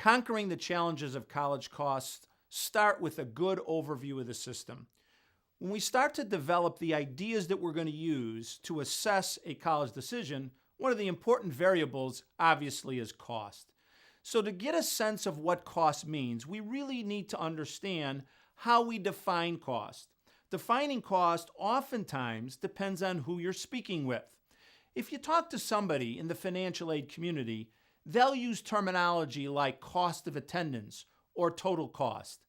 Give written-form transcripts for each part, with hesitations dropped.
Conquering the challenges of college costs start with a good overview of the system. When we start to develop the ideas that we're going to use to assess a college decision, one of the important variables obviously is cost. So to get a sense of what cost means, we really need to understand how we define cost. Defining cost oftentimes depends on who you're speaking with. If you talk to somebody in the financial aid community, they'll use terminology like cost of attendance or total cost.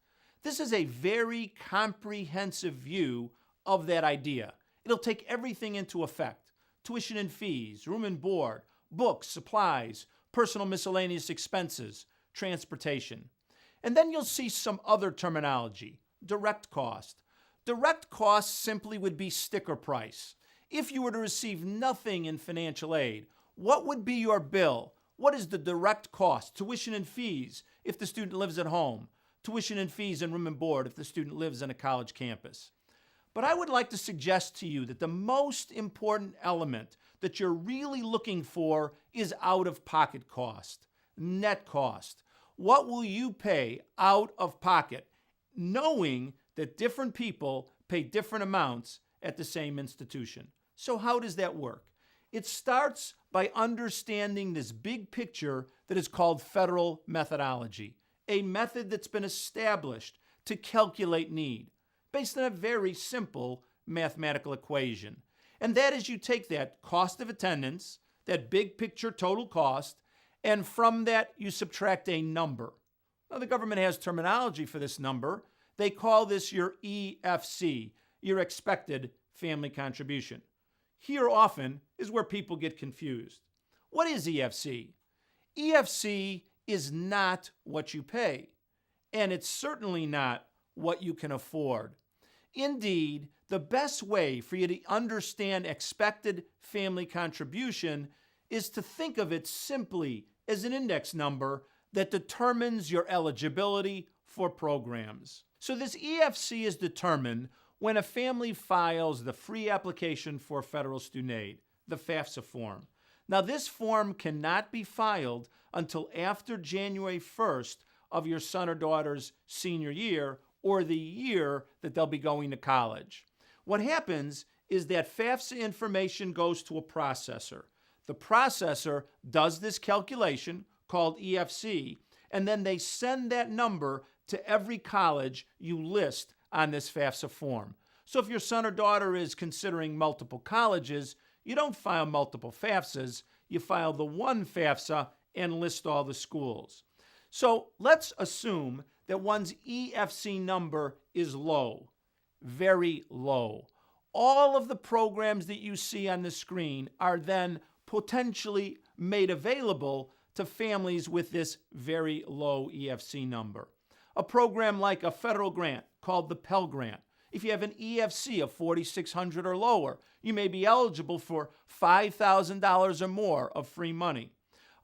This is a very comprehensive view of that idea. It'll take everything into effect: tuition and fees, room and board, books, supplies, personal miscellaneous expenses, transportation. And then you'll see some other terminology: direct cost. Direct cost simply would be sticker price. If you were to receive nothing in financial aid, what would be your bill? What is the direct cost? Tuition and fees if the student lives at home. Tuition and fees and room and board if the student lives on a college campus. But I would like to suggest to you that the most important element that you're really looking for is out-of-pocket cost, net cost. What will you pay out of pocket, knowing that different people pay different amounts at the same institution? So how does that work? It starts by understanding this big picture that is called federal methodology, a method that's been established to calculate need based on a very simple mathematical equation. And that is, you take that cost of attendance, that big picture total cost, and from that you subtract a number. Now, the government has terminology for this number. They call this your EFC, your expected family contribution. Here often is where people get confused. What is EFC? EFC is not what you pay, and it's certainly not what you can afford. Indeed, the best way for you to understand expected family contribution is to think of it simply as an index number that determines your eligibility for programs. So this EFC is determined when a family files the free application for federal student aid, the FAFSA form. Now, this form cannot be filed until after January 1st of your son or daughter's senior year or the year that they'll be going to college. What happens is that FAFSA information goes to a processor. The processor does this calculation called EFC, and then they send that number to every college you list on this FAFSA form. So if your son or daughter is considering multiple colleges, you don't file multiple FAFSAs, you file the one FAFSA and list all the schools. So let's assume that one's EFC number is low, very low. All of the programs that you see on the screen are then potentially made available to families with this very low EFC number. A program like a federal grant called the Pell Grant. If you have an EFC of $4,600 or lower, you may be eligible for $5,000 or more of free money.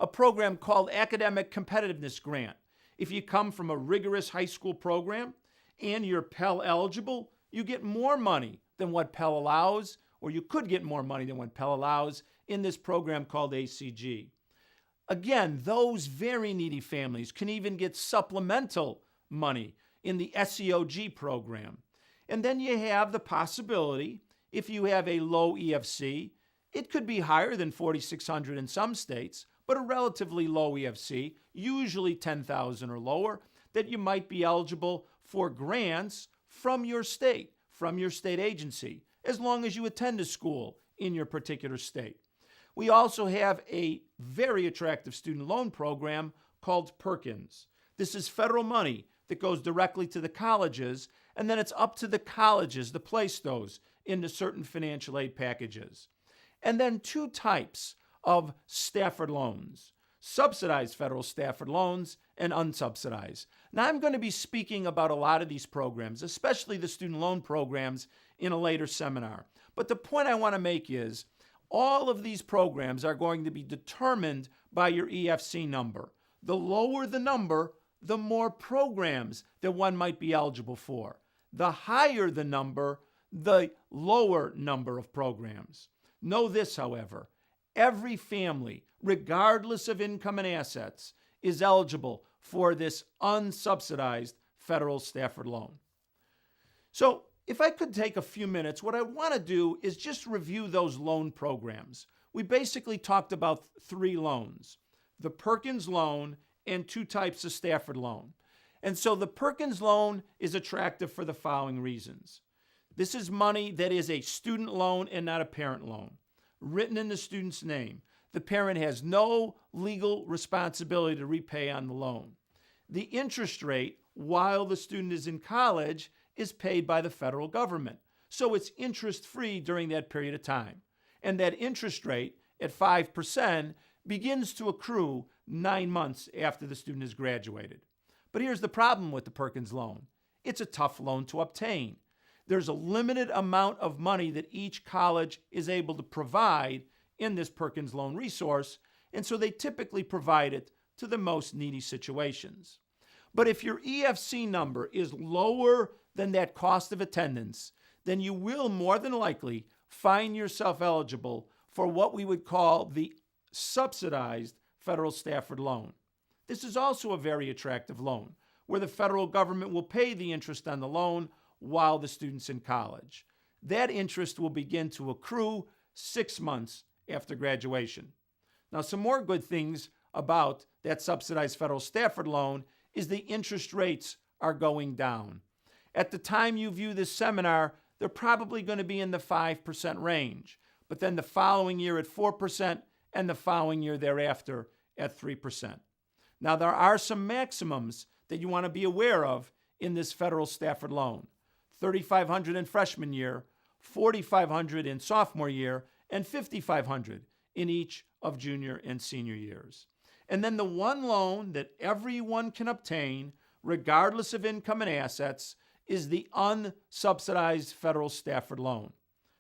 A program called Academic Competitiveness Grant. If you come from a rigorous high school program and you're Pell eligible, you get more money than what Pell allows, or you could get more money than what Pell allows in this program called ACG. Again, those very needy families can even get supplemental money in the SEOG program. And then you have the possibility, if you have a low EFC, it could be higher than $4,600 in some states, but a relatively low EFC, usually $10,000 or lower, that you might be eligible for grants from your state agency, as long as you attend a school in your particular state. We also have a very attractive student loan program called Perkins. This is federal money that goes directly to the colleges, and then it's up to the colleges to place those into certain financial aid packages. And then two types of Stafford loans: subsidized federal Stafford loans and unsubsidized. Now, I'm going to be speaking about a lot of these programs, especially the student loan programs, in a later seminar. But the point I want to make is all of these programs are going to be determined by your EFC number. The lower the number, the more programs that one might be eligible for. The higher the number, the lower number of programs. Know this, however, every family, regardless of income and assets, is eligible for this unsubsidized federal Stafford loan. So, if I could take a few minutes, what I want to do is just review those loan programs. We basically talked about 3 loans: the Perkins loan and 2 types of Stafford loan. And so the Perkins loan is attractive for the following reasons. This is money that is a student loan and not a parent loan, written in the student's name. The parent has no legal responsibility to repay on the loan. The interest rate while the student is in college is paid by the federal government, so it's interest-free during that period of time. And that interest rate at 5% begins to accrue 9 months after the student has graduated. But here's the problem with the Perkins loan. It's a tough loan to obtain. There's a limited amount of money that each college is able to provide in this Perkins loan resource, and so they typically provide it to the most needy situations. But if your EFC number is lower than that cost of attendance, then you will more than likely find yourself eligible for what we would call the subsidized federal Stafford loan. This is also a very attractive loan, where the federal government will pay the interest on the loan while the student's in college. That interest will begin to accrue 6 months after graduation. Now, some more good things about that subsidized federal Stafford loan is the interest rates are going down. At the time you view this seminar, they're probably going to be in the 5% range, but then the following year at 4% and the following year thereafter at 3%. Now, there are some maximums that you want to be aware of in this federal Stafford loan: $3,500 in freshman year, $4,500 in sophomore year, and $5,500 in each of junior and senior years. And then the one loan that everyone can obtain, regardless of income and assets, is the unsubsidized federal Stafford loan.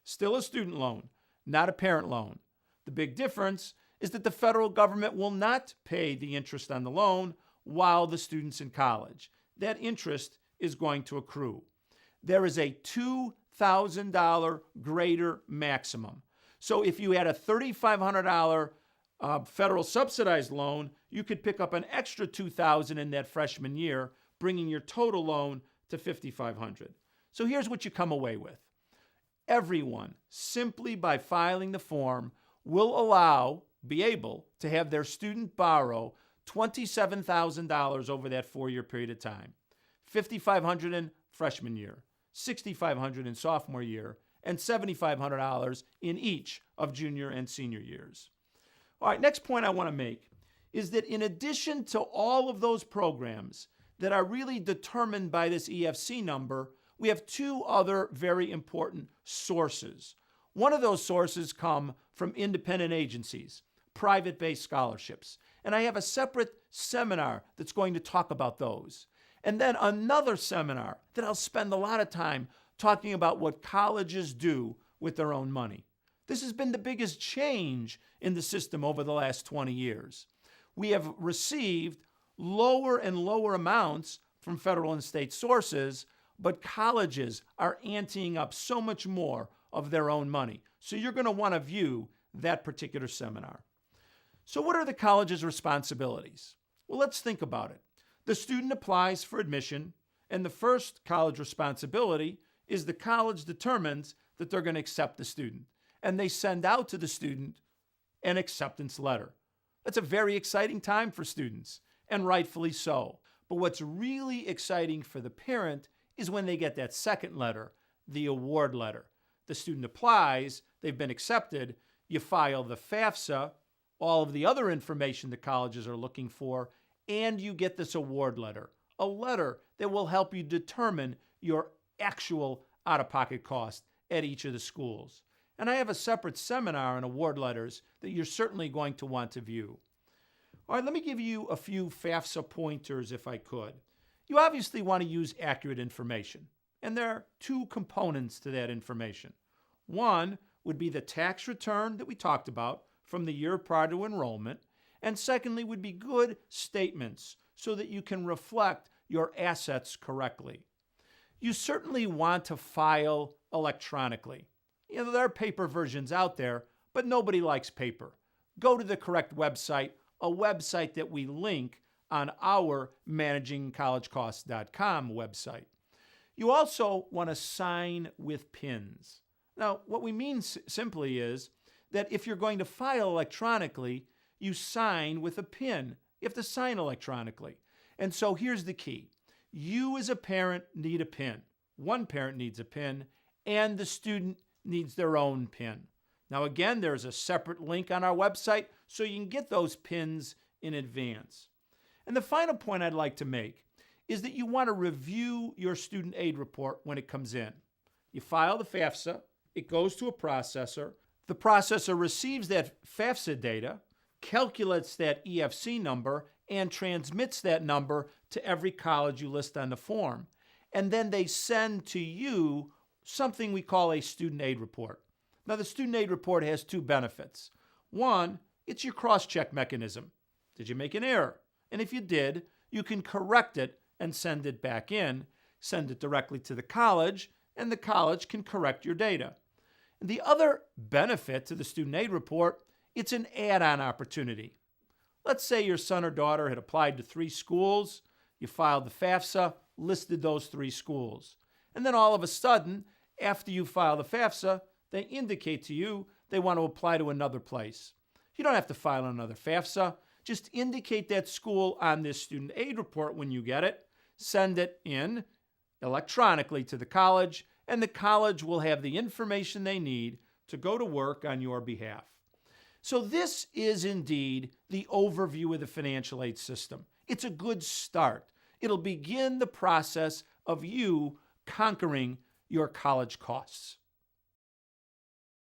Still a student loan, not a parent loan. The big difference is that the federal government will not pay the interest on the loan while the student's in college. That interest is going to accrue. There is a $2,000 greater maximum. So if you had a $3,500 federal subsidized loan, you could pick up an extra $2,000 in that freshman year, bringing your total loan to $5,500. So here's what you come away with. Everyone, simply by filing the form, will be able to have their student borrow $27,000 over that 4-year period of time. $5,500 in freshman year, $6,500 in sophomore year, and $7,500 in each of junior and senior years. All right, next point I want to make is that in addition to all of those programs that are really determined by this EFC number, we have 2 other very important sources. One of those sources come from independent agencies, private-based scholarships. And I have a separate seminar that's going to talk about those. And then another seminar that I'll spend a lot of time talking about what colleges do with their own money. This has been the biggest change in the system over the last 20 years. We have received lower and lower amounts from federal and state sources, but colleges are anteing up so much more of their own money. So you're going to want to view that particular seminar. So what are the college's responsibilities? Well, let's think about it. The student applies for admission, and the first college responsibility is the college determines that they're going to accept the student, and they send out to the student an acceptance letter. That's a very exciting time for students, and rightfully so. But what's really exciting for the parent is when they get that second letter, the award letter. The student applies, they've been accepted, you file the FAFSA, all of the other information the colleges are looking for, and you get this award letter, a letter that will help you determine your actual out-of-pocket cost at each of the schools. And I have a separate seminar on award letters that you're certainly going to want to view. All right, let me give you a few FAFSA pointers if I could. You obviously want to use accurate information, and there are 2 components to that information. One would be the tax return that we talked about from the year prior to enrollment, and secondly would be good statements so that you can reflect your assets correctly. You certainly want to file electronically. You know, there are paper versions out there, but nobody likes paper. Go to the correct website, a website that we link on our managingcollegecosts.com website. You also want to sign with PINs. Now, what we mean simply is that if you're going to file electronically, you sign with a PIN. You have to sign electronically. And so here's the key. You as a parent need a PIN. One parent needs a PIN, and the student needs their own PIN. Now again, there's a separate link on our website so you can get those PINs in advance. And the final point I'd like to make is that you want to review your student aid report when it comes in. You file the FAFSA, it goes to a processor. The processor receives that FAFSA data, calculates that EFC number, and transmits that number to every college you list on the form. And then they send to you something we call a student aid report. Now, the student aid report has two benefits. One, it's your cross-check mechanism. Did you make an error? And if you did, you can correct it and send it back in, send it directly to the college, and the college can correct your data. And the other benefit to the student aid report, it's an add-on opportunity. Let's say your son or daughter had applied to 3 schools, you filed the FAFSA, listed those 3 schools. And then all of a sudden, after you file the FAFSA, they indicate to you they want to apply to another place. You don't have to file another FAFSA. Just indicate that school on this student aid report when you get it, send it in electronically to the college, and the college will have the information they need to go to work on your behalf. So this is indeed the overview of the financial aid system. It's a good start. It'll begin the process of you conquering your college costs.